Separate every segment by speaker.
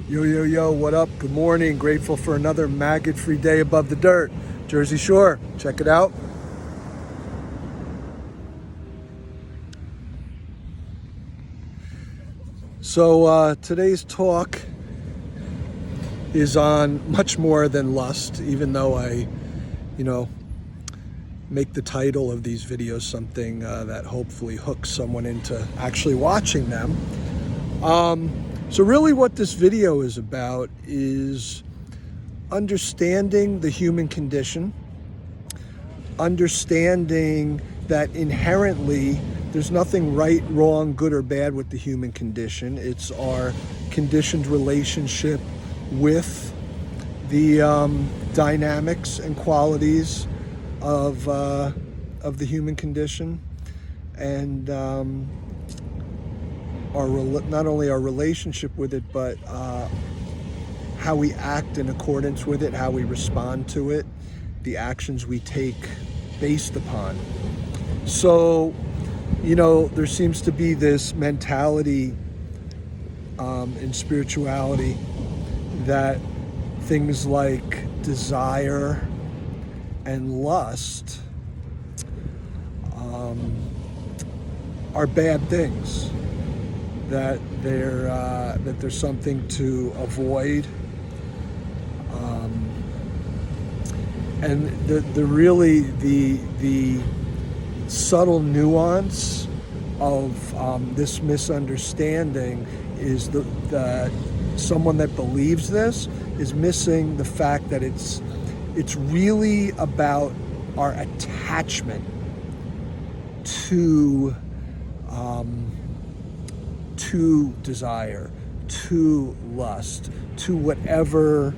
Speaker 1: Yo, yo, yo, what up? Good morning. Grateful for another maggot-free day above the dirt. Jersey Shore, check it out. So today's talk is on much more than lust, even though I, make the title of these videos something that hopefully hooks someone into actually watching them. So really what this video is about is understanding the human condition, understanding that inherently there's nothing right, wrong, good or bad with the human condition. It's our conditioned relationship with the dynamics and qualities of the human condition, and not only our relationship with it, but how we act in accordance with it, how we respond to it, the actions we take based upon. So, there seems to be this mentality in spirituality that things like desire and lust are bad things, that there's something to avoid, and the subtle nuance of this misunderstanding is that someone that believes this is missing the fact that it's really about our attachment to desire, to lust, to whatever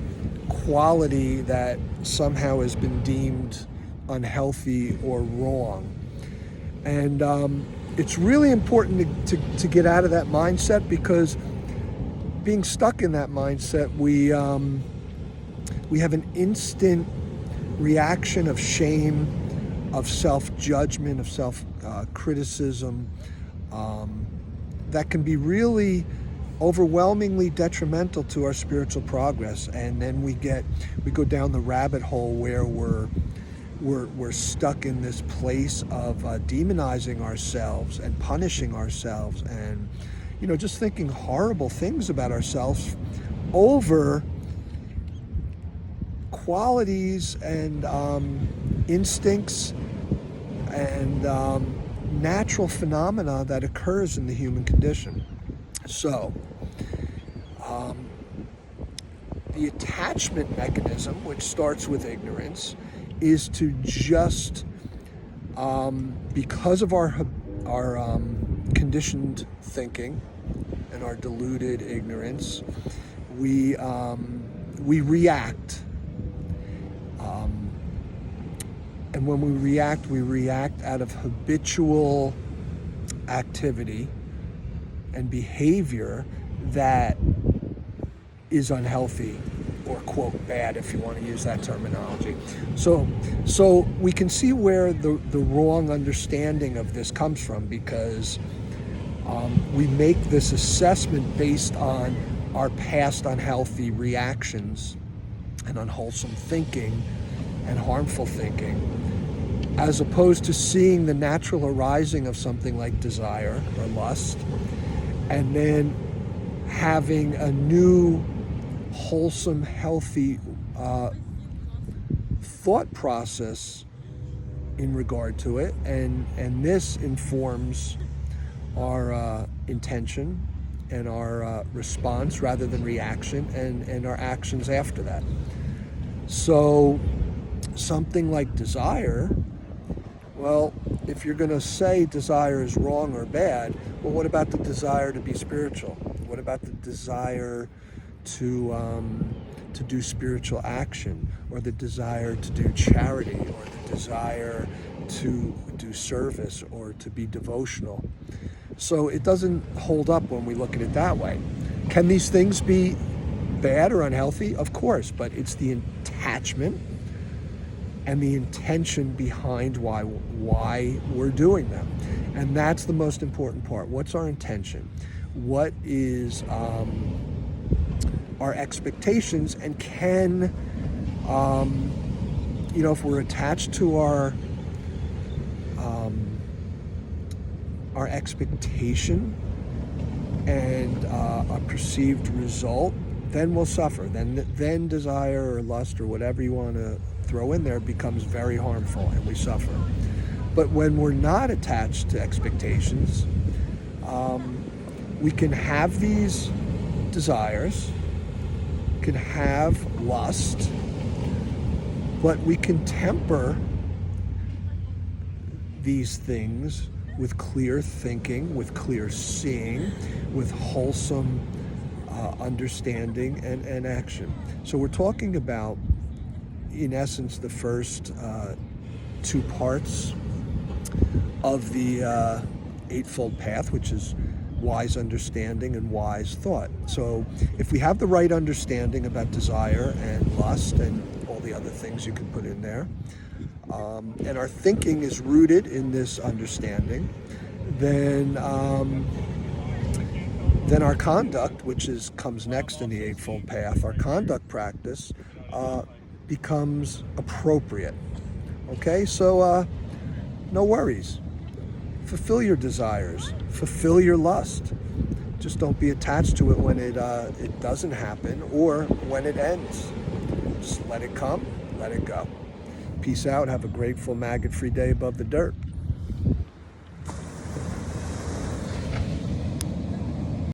Speaker 1: quality that somehow has been deemed unhealthy or wrong. And it's really important to get out of that mindset, because being stuck in that mindset, we have an instant reaction of shame, of self-judgment, of self-criticism, that can be really overwhelmingly detrimental to our spiritual progress. And then we go down the rabbit hole where we're stuck in this place of demonizing ourselves and punishing ourselves, and just thinking horrible things about ourselves over qualities and instincts and natural phenomena that occurs in the human condition. So the attachment mechanism, which starts with ignorance, is to just because of our conditioned thinking and our deluded ignorance, we react. And when we react out of habitual activity and behavior that is unhealthy, or quote bad, if you want to use that terminology. So we can see where the wrong understanding of this comes from, because we make this assessment based on our past unhealthy reactions and unwholesome thinking and harmful thinking, as opposed to seeing the natural arising of something like desire or lust, and then having a new wholesome, healthy thought process in regard to it, and this informs our intention and our response rather than reaction, and our actions after that. So something like desire, well, if you're going to say desire is wrong or bad, well, what about the desire to be spiritual? What about the desire to do spiritual action, or the desire to do charity, or the desire to do service, or to be devotional? So it doesn't hold up when we look at it that way. Can these things be bad or unhealthy? Of course, but it's the attachment and the intention behind why we're doing them. And that's the most important part. What's our intention? What is our expectations, and can, if we're attached to our expectation and a perceived result, then we'll suffer. Then desire or lust or whatever you want to throw in there becomes very harmful, and we suffer. But when we're not attached to expectations, we can have these desires, can have lust, but we can temper these things with clear thinking, with clear seeing, with wholesome understanding and action. So we're talking about, in essence, the first two parts of the Eightfold Path, which is wise understanding and wise thought. So if we have the right understanding about desire and lust and all the other things you can put in there, and our thinking is rooted in this understanding, then our conduct, which comes next in the Eightfold Path, our conduct practice becomes appropriate. Okay, so no worries. Fulfill your desires. Fulfill your lust. Just don't be attached to it when it doesn't happen or when it ends. Just let it come, let it go. Peace out. Have a grateful, maggot-free day above the dirt.